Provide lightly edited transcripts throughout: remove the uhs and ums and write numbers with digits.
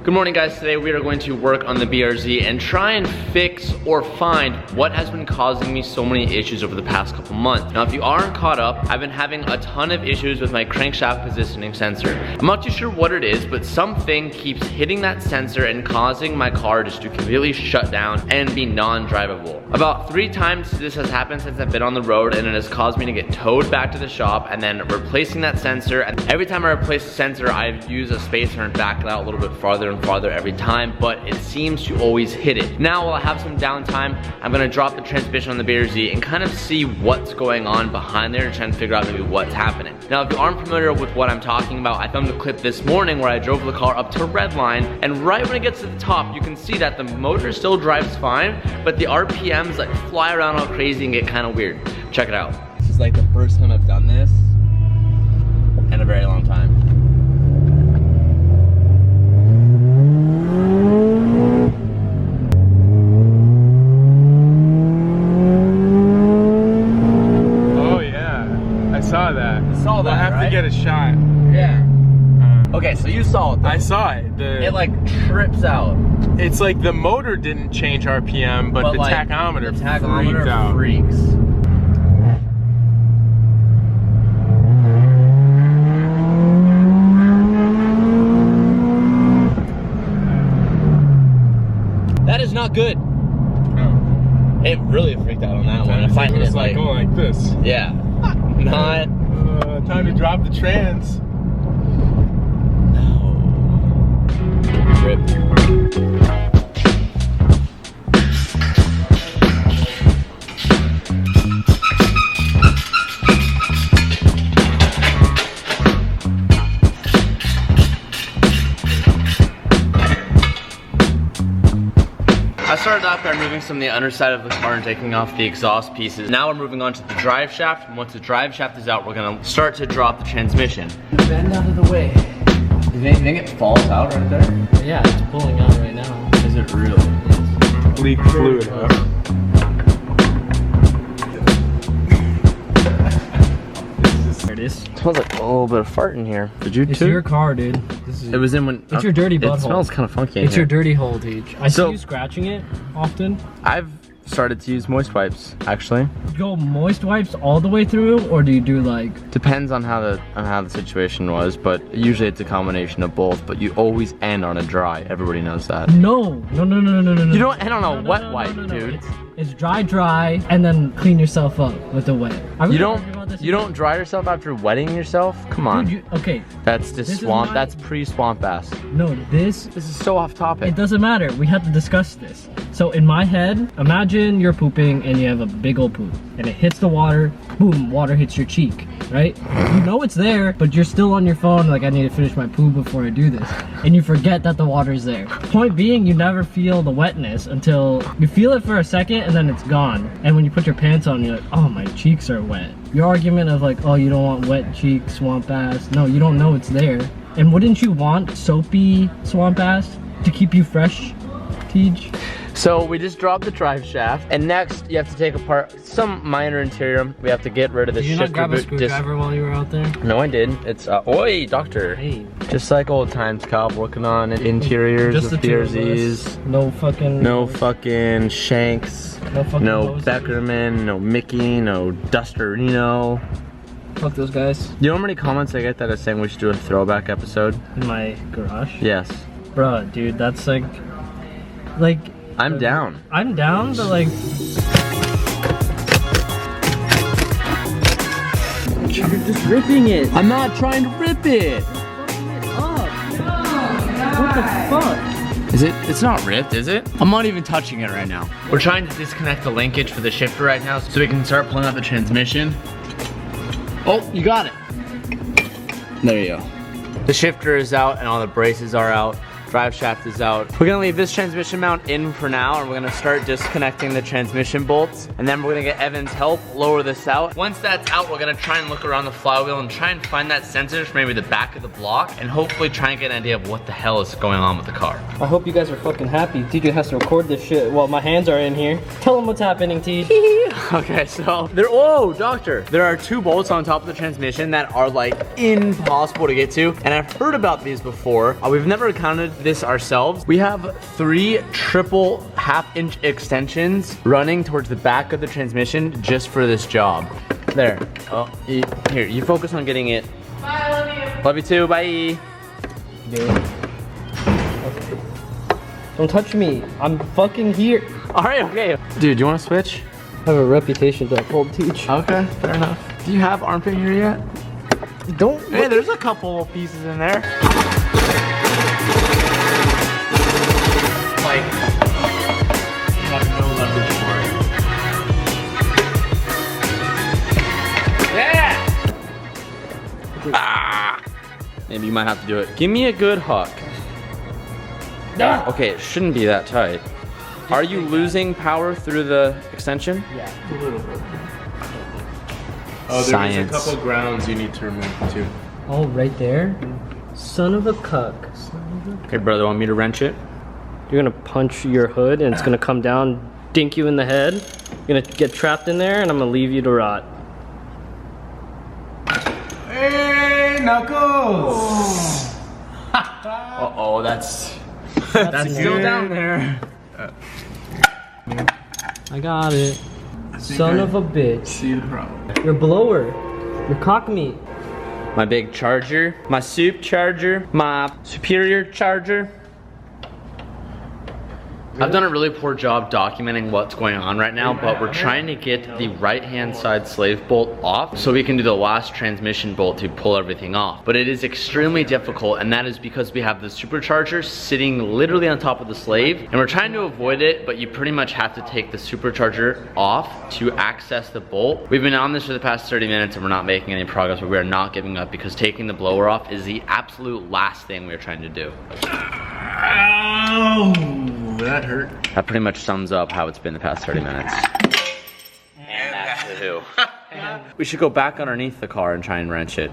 Good morning, guys. Today we are going to work on the BRZ and try and fix or find what has been causing me so many issues over the past couple months. Now, if you aren't caught up, I've been having a ton of issues with my crankshaft positioning sensor. I'm not too sure what it is, but something keeps hitting that sensor and causing my car just to completely shut down and be non-drivable. About 3 times this has happened since I've been on the road, and it has caused me to get towed back to the shop and then replacing that sensor. And every time I replace the sensor, I use a spacer and back it out a little bit farther and farther every time, but it seems to always hit it. Now, while I have some downtime, I'm gonna drop the transmission on the BRZ and kind of see what's going on behind there and try and figure out maybe what's happening. Now, if you aren't familiar with what I'm talking about, I filmed a clip this morning where I drove the car up to red line, and right when it gets to the top, you can see that the motor still drives fine, but the RPMs like fly around all crazy and get kind of weird. Check it out. This is like the first time I've done this in a very long time. I'll have to get a shot. Yeah. Okay, so you saw it though. I saw it. It like trips out. It's like the motor didn't change RPM, but the like, tachometer, freaked out. Freaks. That is not good. Oh. It really freaked out on that one. If I hit it like going like this. Yeah. Not. Time to drop the trans. No. Rip. I started off by removing some of the underside of the car and taking off the exhaust pieces. Now we're moving on to the drive shaft, and once the drive shaft is out, we're gonna start to drop the transmission. Bend out of the way. Do you think it falls out right there? Yeah, it's pulling out right now. Is it really? Yes. Leak fluid, huh? There it is. It smells like a little bit of fart in here. Did you too? It's your car, dude. This is It was in when... It's your dirty butthole. It smells kind of funky in It's here. your dirty hole, Teach. I see you scratching it often. I've started to use moist wipes, actually. You go moist wipes all the way through, or do you do like... Depends on how the situation was, but usually it's a combination of both, but you always end on a dry. Everybody knows that. No. You don't end on a wet wipe, dude. It's dry, and then clean yourself up with the wet. You don't dry yourself after wetting yourself? Come on. Dude, okay. That's just swamp. That's pre-swamp ass. No, this is so off topic. It doesn't matter. We have to discuss this. So in my head, imagine you're pooping and you have a big old poop, and it hits the water. Boom, water hits your cheek, right? You know it's there, but you're still on your phone like, I need to finish my poop before I do this. And you forget that the water's there. Point being, you never feel the wetness until you feel it for a second and then it's gone. And when you put your pants on, you're like, oh, my cheeks are wet. Your argument of like, oh, you don't want wet cheeks, swamp ass. No, you don't know it's there. And wouldn't you want soapy swamp ass to keep you fresh, Tej? So we just dropped the drive shaft, and next you have to take apart some minor interior. We have to get rid of the shifter. Did you not grab a screwdriver while you were out there? No, I did. It's oi, doctor. Hey. Just like old times, Cobb, working on interiors of BRZs. No fucking Shanks. No Beckerman. No Mickey. No Dusterino. Fuck those guys. You know how many comments I get that are saying we should do a throwback episode? In my garage? Yes. Bruh, dude, that's like. I'm down. I'm down, but like... You're just ripping it. I'm not trying to rip it. What the fuck? Is it? It's not ripped, is it? I'm not even touching it right now. We're trying to disconnect the linkage for the shifter right now so we can start pulling out the transmission. Oh, you got it. There you go. The shifter is out and all the braces are out. Drive shaft is out. We're gonna leave this transmission mount in for now, and we're gonna start disconnecting the transmission bolts, and then we're gonna get Evan's help lower this out. Once that's out, we're gonna try and look around the flywheel and try and find that sensor from maybe the back of the block, and hopefully try and get an idea of what the hell is going on with the car. I hope you guys are fucking happy. TJ has to record this shit while my hands are in here. Tell him what's happening, TJ. Okay, so whoa, doctor. There are two bolts on top of the transmission that are like impossible to get to, and I've heard about these before. We've never encountered started this ourselves. We have 3 triple half-inch extensions running towards the back of the transmission just for this job. There. Oh, here, you focus on getting it. Bye, love you. Love you too, bye. Dude. Don't touch me. I'm fucking here. All right, okay. Dude, do you want to switch? I have a reputation to uphold, teach. Okay, fair enough. Do you have armpit hair yet? Don't. Hey, there's a couple pieces in there. Like, you have no leverage for it. Yeah! Ah! Maybe you might have to do it. Give me a good hook. Okay, it shouldn't be that tight. Are you losing power through the extension? Yeah. A little bit. Oh, Science. there's a couple grounds you need to remove too. Oh, right there? Son of a cuck. Okay, brother, want me to wrench it? You're gonna punch your hood and it's gonna come down, dink you in the head. You're gonna get trapped in there and I'm gonna leave you to rot. Hey, Knuckles! Uh-oh, that's still down there. I got it. Son of a bitch. See the problem. Your blower. Your cock meat. My big charger, my soup charger, my superior charger. I've done a really poor job documenting what's going on right now, but we're trying to get the right-hand side slave bolt off so we can do the last transmission bolt to pull everything off. But it is extremely difficult, and that is because we have the supercharger sitting literally on top of the slave, and we're trying to avoid it, but you pretty much have to take the supercharger off to access the bolt. We've been on this for the past 30 minutes and we're not making any progress, but we are not giving up because taking the blower off is the absolute last thing we're trying to do. Ow! That hurt. That pretty much sums up how it's been the past 30 minutes. And that's the who. We should go back underneath the car and try and wrench it.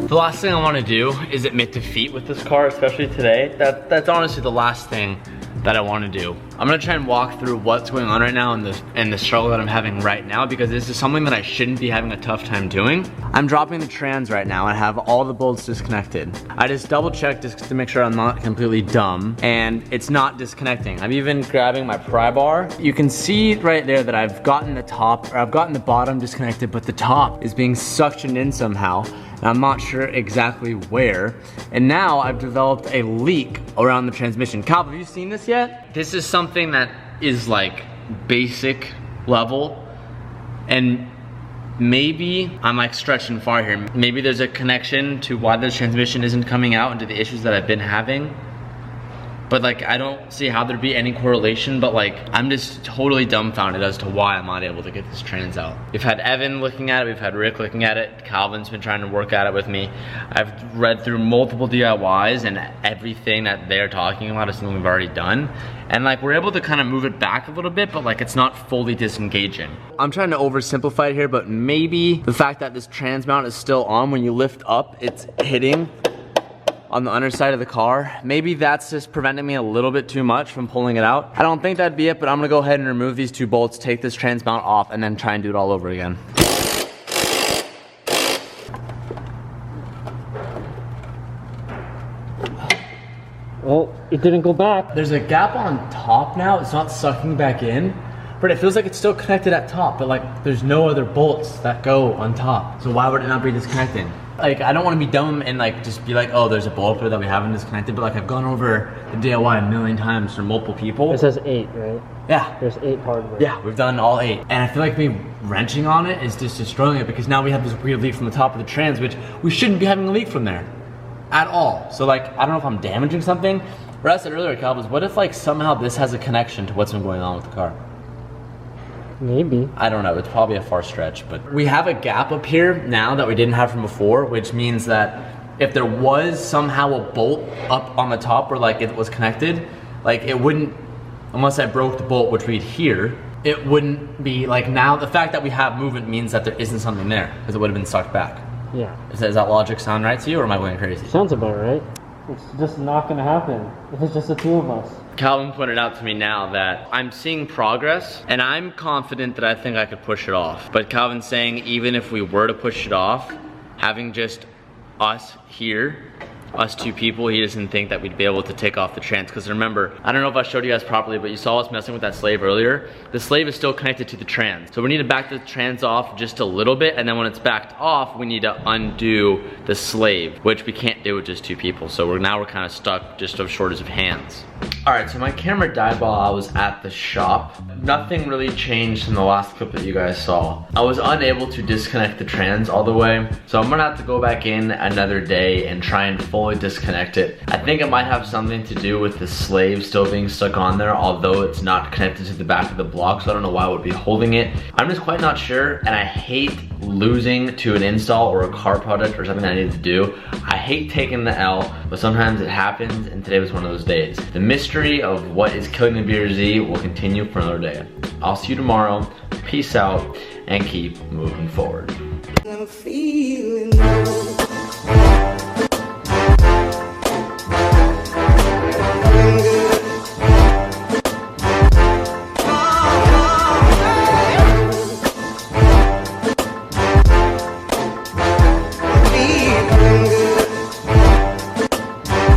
The last thing I want to do is admit defeat with this car, especially today. That's honestly the last thing that I want to do. I'm gonna try and walk through what's going on right now and the struggle that I'm having right now, because this is something that I shouldn't be having a tough time doing. I'm dropping the trans right now and have all the bolts disconnected. I just double checked just to make sure I'm not completely dumb, and it's not disconnecting. I'm even grabbing my pry bar. You can see right there that I've gotten the top, or I've gotten the bottom disconnected, but the top is being suctioned in somehow. And I'm not sure exactly where. And now I've developed a leak around the transmission. Cal, have you seen this yet? This is something that is like basic level. And maybe I'm like stretching far here. Maybe there's a connection to why the transmission isn't coming out and to the issues that I've been having. But like, I don't see how there'd be any correlation, but like, I'm just totally dumbfounded as to why I'm not able to get this trans out. We've had Evan looking at it, we've had Rick looking at it, Calvin's been trying to work at it with me. I've read through multiple DIYs and everything that they're talking about is something we've already done. And like, we're able to kind of move it back a little bit, but like, it's not fully disengaging. I'm trying to oversimplify it here, but maybe the fact that this trans mount is still on, when you lift up, it's hitting on the underside of the car. Maybe that's just preventing me a little bit too much from pulling it out. I don't think that'd be it, but I'm gonna go ahead and remove these 2 bolts, take this trans mount off, and then try and do it all over again. Oh, it didn't go back. There's a gap on top now. It's not sucking back in, but it feels like it's still connected at top, but like there's no other bolts that go on top. So why would it not be disconnecting? Like, I don't want to be dumb and like just be like, oh, there's a bolt there that we haven't disconnected, but like, I've gone over the DIY a million times for multiple people. It says 8, right? Yeah. There's 8 hardware. Yeah, we've done all 8. And I feel like me wrenching on it is just destroying it, because now we have this weird leak from the top of the trans, which we shouldn't be having a leak from there at all. So like, I don't know if I'm damaging something. What I said earlier, Cal, was what if like somehow this has a connection to what's been going on with the car? Maybe. I don't know, it's probably a far stretch, but we have a gap up here now that we didn't have from before, which means that if there was somehow a bolt up on the top where like it was connected, like it wouldn't, unless I broke the bolt, which we'd hear, it wouldn't be like, now the fact that we have movement means that there isn't something there, because it would have been sucked back. Yeah. Does that logic sound right to you, or am I going crazy? Sounds about right. It's just not gonna happen if it's just the two of us. Calvin pointed out to me now that I'm seeing progress and I'm confident that I think I could push it off. But Calvin's saying even if we were to push it off, having just us here, us two people, he doesn't think that we'd be able to take off the trans. Because remember, I don't know if I showed you guys properly, but you saw us messing with that slave earlier. The slave is still connected to the trans. So we need to back the trans off just a little bit, and then when it's backed off, we need to undo the slave, which we can't do with just two people. So now we're kind of stuck just of shortage of hands. All right, so my camera died while I was at the shop. Nothing really changed in the last clip that you guys saw. I was unable to disconnect the trans all the way, so I'm gonna have to go back in another day and try and fully disconnect it. I think it might have something to do with the slave still being stuck on there, although it's not connected to the back of the block, so I don't know why it would be holding it. I'm just quite not sure, and I hate losing to an install or a car project or something I need to do. I hate taking the L, but sometimes it happens, and today was one of those days. The mystery of what is killing the BRZ will continue for another day. I'll see you tomorrow. Peace out, and keep moving forward. I'm feeling